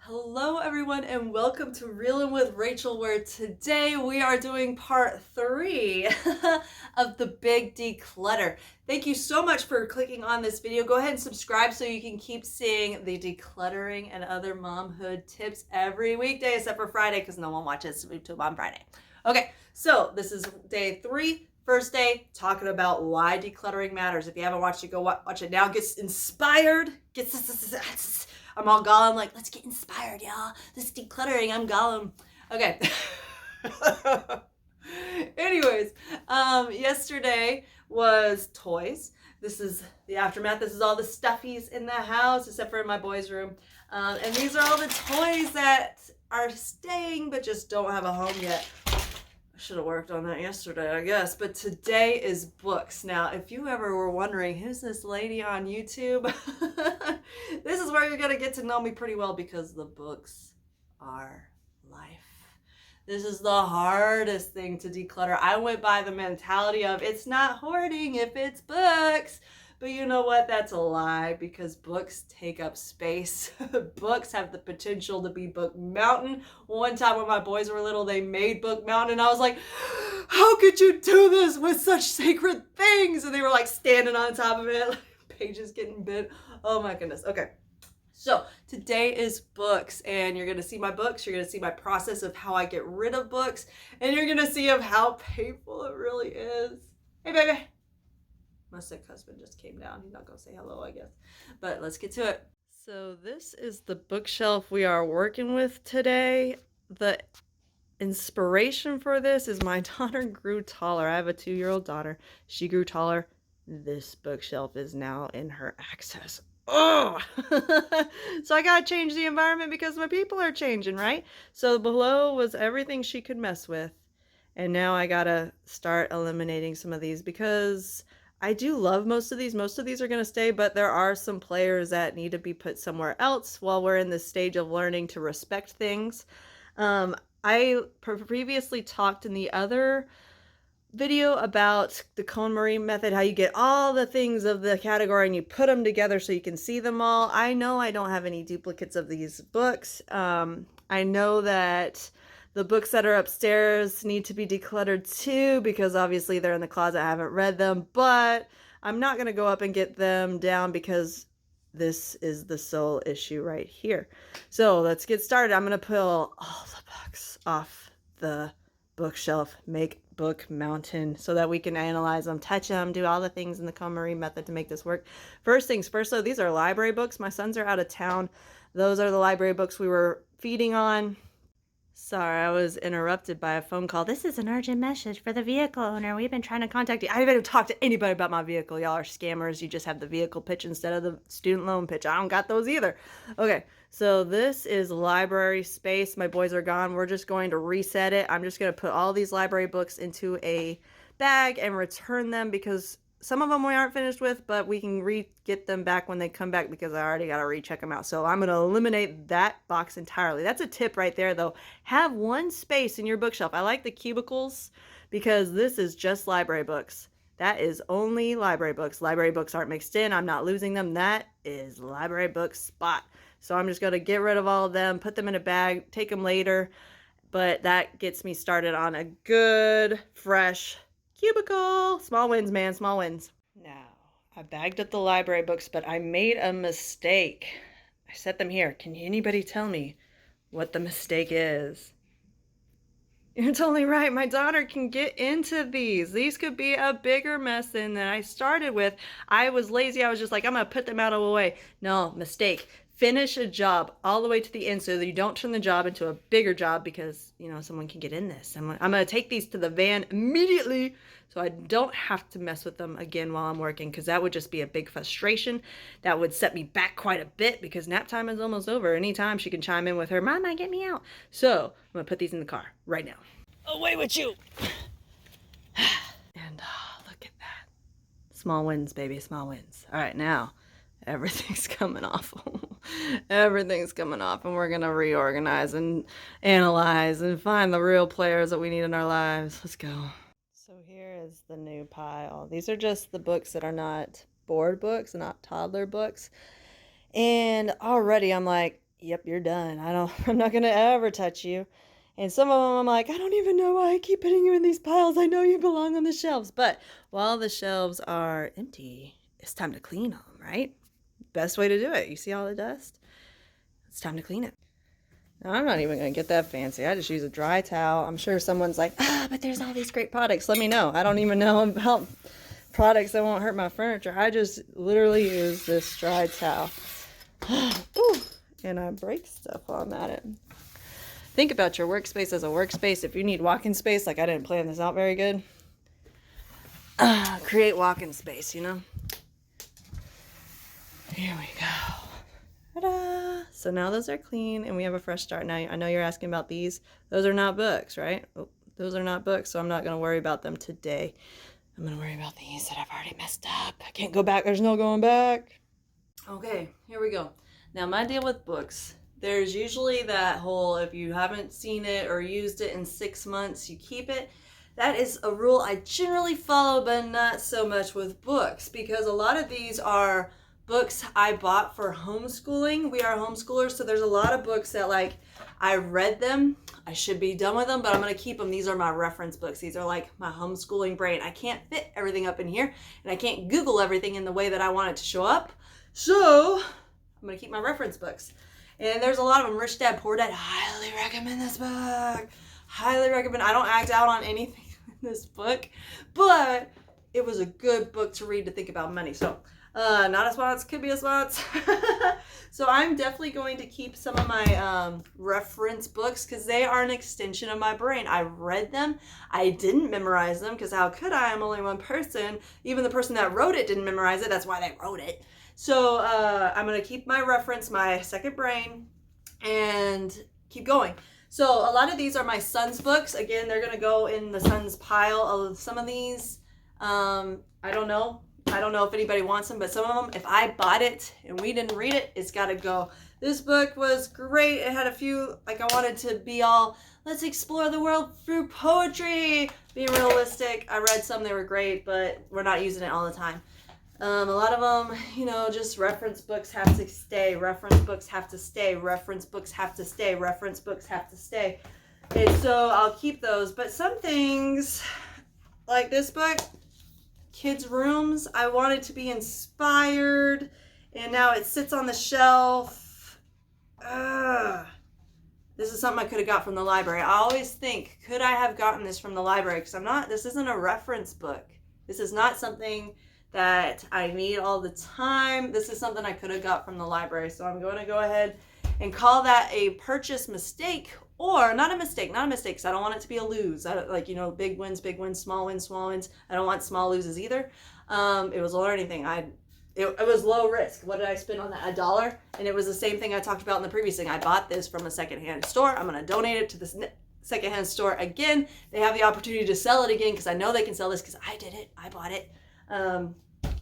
Hello everyone and welcome to Reelin' with Rachel, where today we are doing part 3 of the big declutter. Thank you so much for clicking on this video. Go ahead and subscribe so you can keep seeing the decluttering and other momhood tips every weekday except for Friday because no one watches YouTube on Friday. Okay, so this is day 3. First day, talking about why decluttering matters. If you haven't watched it, go watch it now. Get inspired. I'm all Gollum, like, let's get inspired, y'all. This decluttering, I'm Gollum. Okay. Anyways, yesterday was toys. This is the aftermath. This is all the stuffies in the house, except for in my boys' room. And these are all the toys that are staying, but just don't have a home yet. Should have worked on that yesterday, I guess. But today is books. Now, if you ever were wondering, who's this lady on YouTube? This is where you're going to get to know me pretty well because the books are life. This is the hardest thing to declutter. I went by the mentality of it's not hoarding if it's books. But you know what? That's a lie because books take up space. Books have the potential to be book mountain. One time when my boys were little, they made book mountain and I was like, how could you do this with such sacred things? And they were like standing on top of it, like pages getting bent. Oh my goodness. Okay. So today is books and you're going to see my books. You're going to see my process of how I get rid of books and you're going to see of how painful it really is. Hey, baby. My sick husband just came down. He's not going to say hello, I guess. But let's get to it. So this is the bookshelf we are working with today. The inspiration for this is my daughter grew taller. I have a 2-year-old daughter. She grew taller. This bookshelf is now in her access. Oh! So I got to change the environment because my people are changing, right? So below was everything she could mess with. And now I got to start eliminating some of these because I do love most of these. Most of these are going to stay, but there are some players that need to be put somewhere else while we're in this stage of learning to respect things. I previously talked in the other video about the Konmarie Method, how you get all the things of the category and you put them together so you can see them all. I know I don't have any duplicates of these books. I know that the books that are upstairs need to be decluttered too because obviously they're in the closet. I haven't read them, but I'm not going to go up and get them down because this is the sole issue right here. So let's get started. I'm going to pull all the books off the bookshelf, make book mountain so that we can analyze them, touch them, do all the things in the Konmarie Method to make this work. First things first, though, these are library books. My sons are out of town. Those are the library books we were feeding on. Sorry, I was interrupted by a phone call. This is an urgent message for the vehicle owner. We've been trying to contact you. I haven't talked to anybody about my vehicle. Y'all are scammers. You just have the vehicle pitch instead of the student loan pitch. I don't got those either. Okay, so this is library space. My boys are gone. We're just going to reset it. I'm just going to put all these library books into a bag and return them because some of them we aren't finished with, but we can get them back when they come back because I already got to recheck them out. So I'm going to eliminate that box entirely. That's a tip right there, though. Have one space in your bookshelf. I like the cubicles because this is just library books. That is only library books. Library books aren't mixed in. I'm not losing them. That is library book spot. So I'm just going to get rid of all of them, put them in a bag, take them later. But that gets me started on a good, fresh cubicle. Small wins, man, small wins. Now, I bagged up the library books, but I made a mistake. I set them here. Can anybody tell me what the mistake is? You're totally right. My daughter can get into these. These could be a bigger mess than I started with. I was lazy. I was just like, I'm going to put them out of the way. No, mistake. Finish a job all the way to the end so that you don't turn the job into a bigger job because, you know, someone can get in this. I'm going to take these to the van immediately so I don't have to mess with them again while I'm working because that would just be a big frustration. That would set me back quite a bit because nap time is almost over. Anytime she can chime in with her, Mama, get me out. So I'm going to put these in the car right now. Away with you. And look at that. Small wins, baby, small wins. All right, now everything's coming off. Everything's coming off, and we're going to reorganize and analyze and find the real players that we need in our lives. Let's go. So here is the new pile. These are just the books that are not board books, not toddler books. And already I'm like, yep, you're done. I'm not going to ever touch you. And some of them I'm like, I don't even know why I keep putting you in these piles. I know you belong on the shelves. But while the shelves are empty, it's time to clean them, right? Best way to do it. You see all the dust? It's time to clean it. Now, I'm not even going to get that fancy. I just use a dry towel. I'm sure someone's like, but there's all these great products. Let me know. I don't even know about products that won't hurt my furniture. I just literally use this dry towel. Ooh, and I break stuff while I'm at it. Think about your workspace as a workspace. If you need walk-in space, like I didn't plan this out very good, create walk-in space, you know? Here we go. Ta-da! So now those are clean and we have a fresh start. Now I know you're asking about these. Those are not books, right? Oh, those are not books, so I'm not going to worry about them today. I'm going to worry about these that I've already messed up. I can't go back. There's no going back. Okay, here we go. Now my deal with books, there's usually that whole, if you haven't seen it or used it in 6 months, you keep it. That is a rule I generally follow, but not so much with books, because a lot of these are books I bought for homeschooling. We are homeschoolers, so there's a lot of books that, like, I read them, I should be done with them, but I'm going to keep them. These are my reference books. These are like my homeschooling brain. I can't fit everything up in here, and I can't Google everything in the way that I want it to show up. So I'm going to keep my reference books. And there's a lot of them. Rich Dad, Poor Dad. Highly recommend this book. Highly recommend. I don't act out on anything in this book, but it was a good book to read to think about money. So not a sponsor, could be a sponsor. So I'm definitely going to keep some of my reference books because they are an extension of my brain. I read them. I didn't memorize them because how could I? I'm only one person. Even the person that wrote it didn't memorize it. That's why they wrote it. So I'm going to keep my reference, my second brain, and keep going. So a lot of these are my son's books. Again, they're going to go in the son's pile of some of these. I don't know. I don't know if anybody wants them, but some of them, if I bought it and we didn't read it, it's got to go. This book was great. It had a few, like I wanted to be all, let's explore the world through poetry, being realistic. I read some, they were great, but we're not using it all the time. A lot of them, you know, just reference books have to stay. Reference books have to stay. Reference books have to stay. Reference books have to stay. And so I'll keep those. But some things, like this book, Kids' Rooms, I wanted to be inspired. And now it sits on the shelf. This is something I could have got from the library. I always think, could I have gotten this from the library? Because this isn't a reference book. This is not something that I need all the time. This is something I could have got from the library. So I'm going to go ahead and call that a purchase mistake, or not a mistake, because I don't want it to be a lose. Big wins, small wins. I don't want small loses either. It was a learning thing. It was low risk. What did I spend on that? $1. And it was the same thing I talked about in the previous thing. I bought this from a secondhand store. I'm going to donate it to this secondhand store again. They have the opportunity to sell it again because I know they can sell this because I did it. I bought it.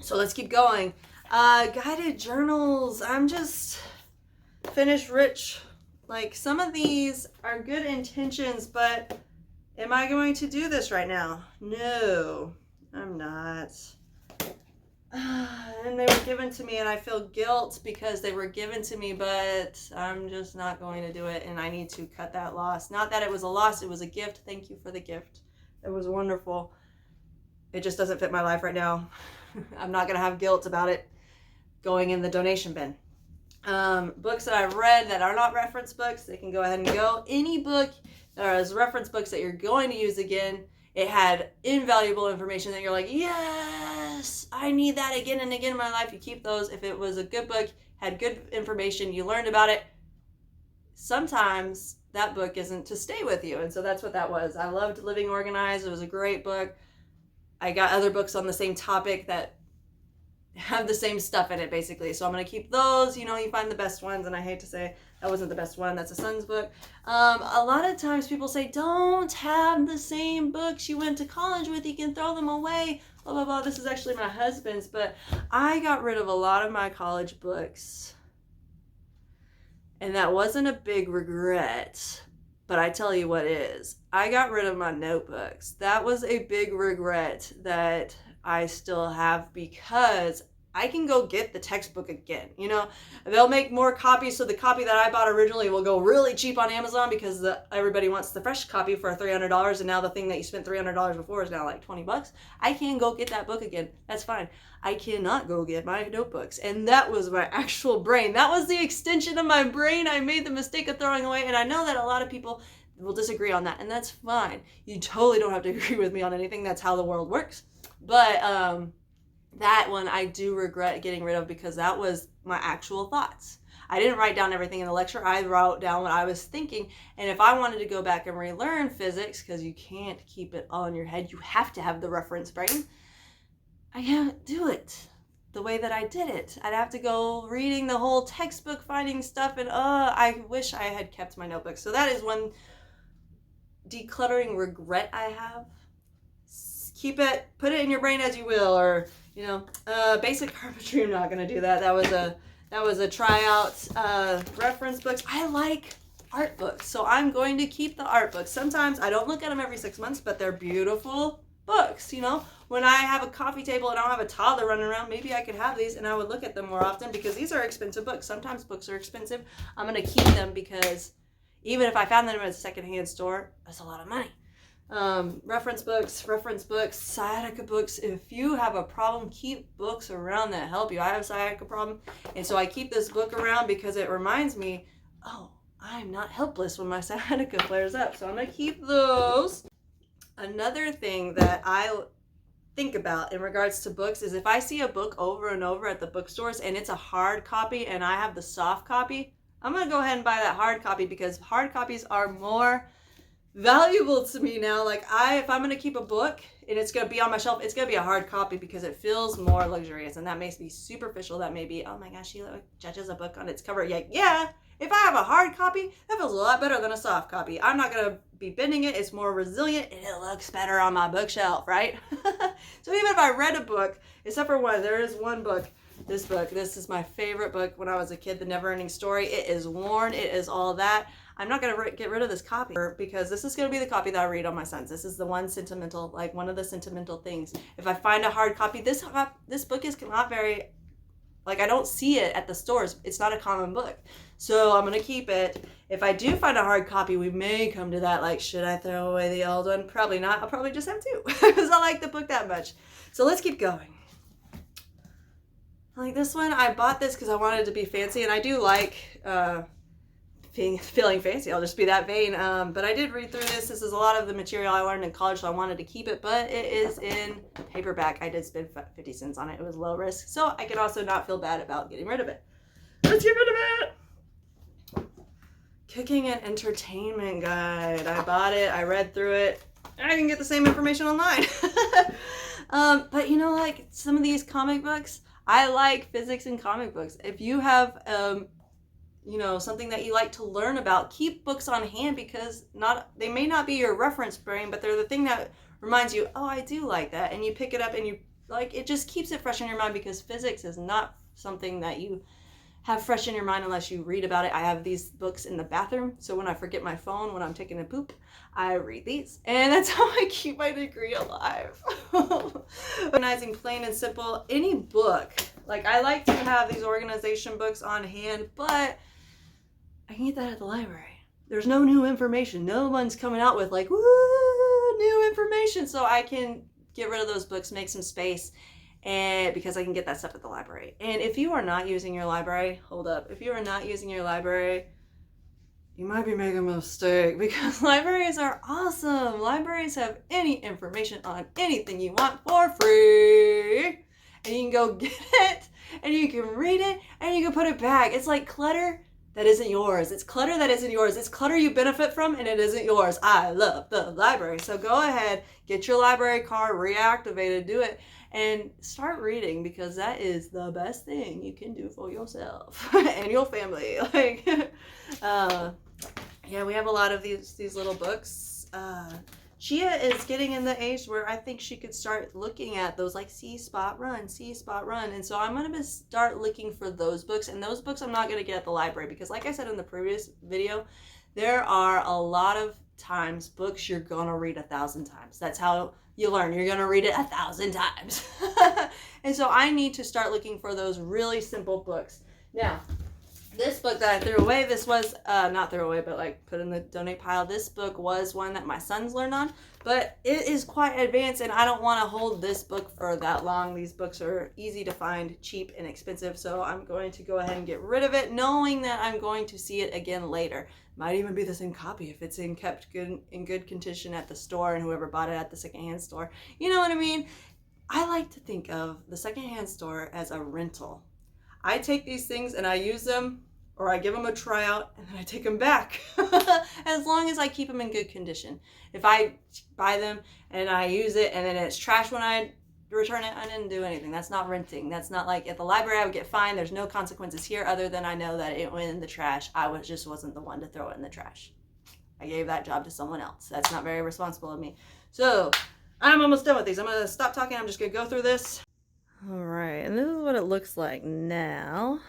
So let's keep going. Guided journals. I'm just finished rich. Like, some of these are good intentions, but am I going to do this right now? No, I'm not. And they were given to me, and I feel guilt because they were given to me, but I'm just not going to do it, and I need to cut that loss. Not that it was a loss, it was a gift. Thank you for the gift. It was wonderful. It just doesn't fit my life right now. I'm not going to have guilt about it going in the donation bin. Books that I've read that are not reference books, they can go ahead and go. Any book that is reference books that you're going to use again, it had invaluable information that you're like, yes, I need that again and again in my life. You keep those. If it was a good book, had good information, you learned about it, sometimes that book isn't to stay with you. And so that's what that was. I loved Living Organized. It was a great book. I got other books on the same topic that have the same stuff in it, basically. So I'm going to keep those. You know, you find the best ones, and I hate to say that wasn't the best one. That's a son's book. A lot of times people say, don't have the same books you went to college with. You can throw them away, blah, blah, blah. This is actually my husband's, but I got rid of a lot of my college books, and that wasn't a big regret. But I tell you what is, I got rid of my notebooks. That was a big regret that I still have, because I can go get the textbook again. You know, they'll make more copies, so the copy that I bought originally will go really cheap on Amazon because everybody wants the fresh copy for $300, and now the thing that you spent $300 before is now like $20. I can go get that book again. That's fine. I cannot go get my notebooks. And that was my actual brain. That was the extension of my brain I made the mistake of throwing away. And I know that a lot of people will disagree on that, and that's fine. You totally don't have to agree with me on anything. That's how the world works. But that one I do regret getting rid of because that was my actual thoughts. I didn't write down everything in the lecture. I wrote down what I was thinking. And if I wanted to go back and relearn physics, because you can't keep it all in your head, you have to have the reference brain, I can't do it the way that I did it. I'd have to go reading the whole textbook, finding stuff, and I wish I had kept my notebook. So that is one decluttering regret I have. Keep it, put it in your brain as you will, or you know, basic carpentry. I'm not gonna do that. That was a tryout. Reference books. I like art books, so I'm going to keep the art books. Sometimes I don't look at them every 6 months, but they're beautiful books. You know, when I have a coffee table and I don't have a toddler running around, maybe I could have these and I would look at them more often because these are expensive books. Sometimes books are expensive. I'm gonna keep them because even if I found them at a secondhand store, that's a lot of money. Reference books, sciatica books. If you have a problem, keep books around that help you. I have a sciatica problem, and so I keep this book around because it reminds me, oh, I'm not helpless when my sciatica flares up. So I'm going to keep those. Another thing that I think about in regards to books is if I see a book over and over at the bookstores and it's a hard copy and I have the soft copy, I'm going to go ahead and buy that hard copy because hard copies are more valuable to me now. Like if I'm going to keep a book and it's going to be on my shelf, it's going to be a hard copy because it feels more luxurious, and that may be superficial. That may be, oh my gosh, she judges a book on its cover. Yeah, if I have a hard copy, that feels a lot better than a soft copy. I'm not going to be bending it. It's more resilient and it looks better on my bookshelf, right? So even if I read a book, except for one, there is one book. This is my favorite book when I was a kid, The Never-Ending Story. It is worn. It is all that. I'm not going to get rid of this copy because this is going to be the copy that I read on my sons. This is the one sentimental, like one of the sentimental things. If I find a hard copy, this book is not very, like I don't see it at the stores. It's not a common book. So I'm going to keep it. If I do find a hard copy, we may come to that, like, should I throw away the old one? Probably not. I'll probably just have two because I like the book that much. So let's keep going. Like this one, I bought this because I wanted to be fancy, and I do like feeling fancy. I'll just be that vain. But I did read through this. This is a lot of the material I learned in college, so I wanted to keep it, but it is in paperback. I did spend 50 cents on it. It was low risk, so I could also not feel bad about getting rid of it. Let's get rid of it. Cooking and Entertainment Guide. I bought it. I read through it. I can get the same information online. But you know, like some of these comic books, I like physics and comic books. If you have, you know, something that you like to learn about, keep books on hand because they may not be your reference brain, but they're the thing that reminds you, oh, I do like that. And you pick it up and you like, it just keeps it fresh in your mind because physics is not something that you have fresh in your mind unless you read about it. I have these books in the bathroom, so when I forget my phone when I'm taking a poop, I read these, and that's how I keep my degree alive. Organizing, plain and simple. Any book, like I like to have these organization books on hand, but I can get that at the library. There's no new information. No one's coming out with like, woo, new information, so I can get rid of those books, make some space, and because I can get that stuff at the library. And if you are not using your library, hold up. If you are not using your library, you might be making a mistake because libraries are awesome. Libraries have any information on anything you want for free. And you can go get it and you can read it and you can put it back. It's like clutter that isn't yours. It's clutter that isn't yours. It's clutter you benefit from and it isn't yours. I love the library. So go ahead, get your library card reactivated, do it. And start reading because that is the best thing you can do for yourself and your family. Like, yeah, we have a lot of these little books. Chia is getting in the age where I think she could start looking at those like See Spot Run, See Spot Run. And so I'm going to start looking for those books. And those books I'm not going to get at the library because, like I said in the previous video, there are a lot of times books you're going to read 1,000 times. That's how you learn. You're going to read it 1,000 times. And so I need to start looking for those really simple books. Now, this book that I threw away, this was, not threw away, but like put in the donate pile. This book was one that my sons learned on, but it is quite advanced and I don't want to hold this book for that long. These books are easy to find, cheap and expensive, so I'm going to go ahead and get rid of it, knowing that I'm going to see it again later. Might even be the same copy if it's in good condition at the store and whoever bought it at the secondhand store. You know what I mean? I like to think of the secondhand store as a rental. I take these things and I use them, or I give them a tryout and then I take them back as long as I keep them in good condition. If I buy them and I use it and then it's trash when I return it, I didn't do anything. That's not renting. That's not like at the library I would get fined. There's no consequences here other than I know that it went in the trash. I just wasn't the one to throw it in the trash. I gave that job to someone else. That's not very responsible of me. So I'm almost done with these. I'm going to stop talking. I'm just going to go through this. All right, and this is what it looks like now.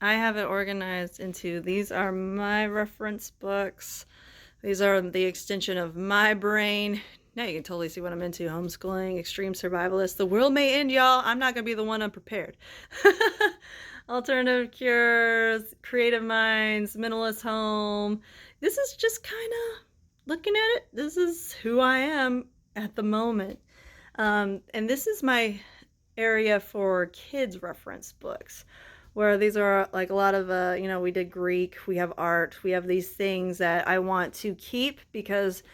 I have it organized into, these are my reference books. These are the extension of my brain. Now you can totally see what I'm into. Homeschooling, extreme survivalist. The world may end, y'all. I'm not going to be the one unprepared. Alternative cures, creative minds, minimalist home. This is just kind of looking at it. This is who I am at the moment. And this is my area for kids reference books, where these are like a lot of we did Greek, we have art, we have these things that I want to keep because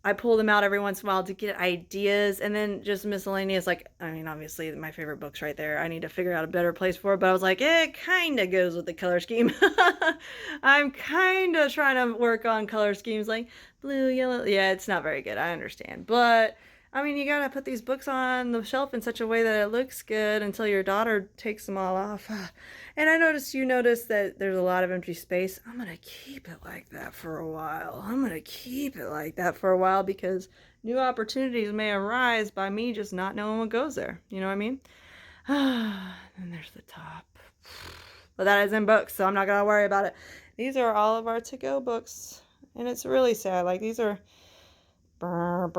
I pull them out every once in a while to get ideas, and then just miscellaneous, like, I mean, obviously my favorite book's right there. I need to figure out a better place for it, but I was like, it kind of goes with the color scheme. I'm kind of trying to work on color schemes like blue, yellow. Yeah, it's not very good, I understand, but I mean, you gotta put these books on the shelf in such a way that it looks good until your daughter takes them all off. And I noticed you noticed that there's a lot of empty space. I'm gonna keep it like that for a while. Because new opportunities may arise by me just not knowing what goes there. You know what I mean? And there's the top. But that is in books, so I'm not gonna worry about it. These are all of our to-go books. And it's really sad. Like, these are... I'm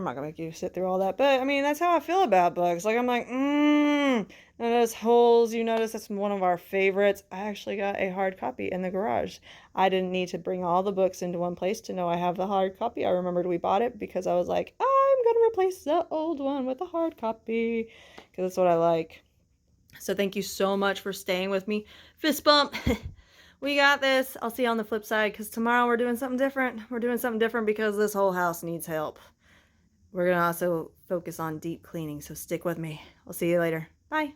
not gonna make you sit through all that, but I mean, that's how I feel about books. Like, I'm like, and those holes, you notice that's one of our favorites. I actually got a hard copy in the garage. I didn't need to bring all the books into one place to know I have the hard copy. I remembered we bought it because I was like, I'm gonna replace the old one with the hard copy because that's what I like. So thank you so much for staying with me. Fist bump. We got this. I'll see you on the flip side because tomorrow we're doing something different. We're doing something different because this whole house needs help. We're going to also focus on deep cleaning, so stick with me. I'll see you later. Bye.